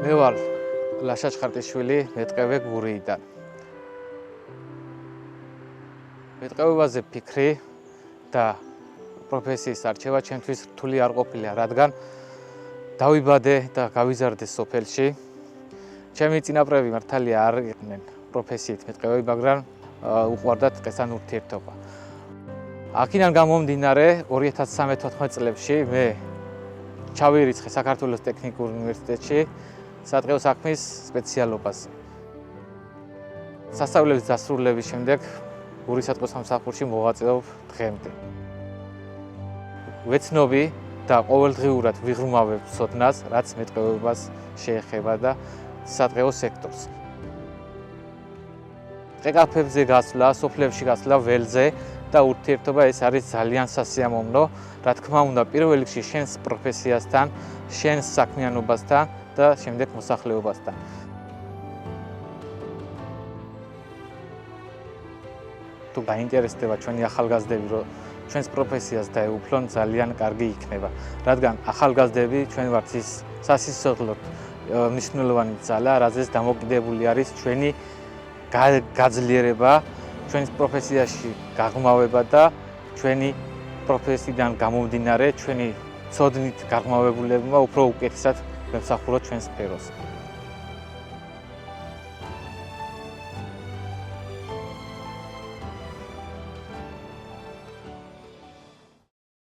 მე ვარ ლაშა ჩხარტიშვილი, მეტყევე გურიიდან. მეტყევებაზე ფიქრი და პროფესიის არჩევა ჩემთვის რთული არ ყოფილა, რადგან დავიბადე და გავიზარდე სოფელში. ჩემი წინაპრები მართალია არ იყვნენ პროფესიით მეტყევები, მაგრამ უყვარდათ ტყესთან ურთიერთობა. აქედან გამომდინარე 2013-14 წლებში მე ჩავირიცხე საქართველოს ტექნიკურ უნივერსიტეტში სატყეო საქმის სპეციალობაზე. სასწავლების დასრულების შემდეგ გურის სატყეო სამსახურში მოღვაწეობ დღემდე. ვეცნობი და ყოველდღიურად ვიღრმავებ ცოდნას, რაც მეტყევებას შეეხება და სატყეო სექტორს. ტყეკაფებზე გასვლა, სოფლებში გასვლა ველზე და ურთიერთობა ეს არის ძალიან სასიამოვნო, რა თქმა უნდა, პირველ რიგში შენს პროფესიასთან, შენს საქმიანობასთან და შემდეგ მოსახლეობასთან. თუ გაინტერესდება ჩვენი ახალგაზრდები, რომ ჩვენს პროფესიას დაეუფლონ, ძალიან კარგი იქნება, რადგან ახალგაზრდები ჩვენ ვართ ის სასიცოცხლო მნიშვნელოვანი ძალა, რაზეც დამოკიდებული არის ჩვენი გაძლიერება, ჩვენს პროფესიაში გაღრმავება და ჩვენი პროფესიიდან გამომდინარე ჩვენი ცოდნით გაღრმავებულებმა უფრო უკეთესად მემსახუროთ ჩვენს სფეროს.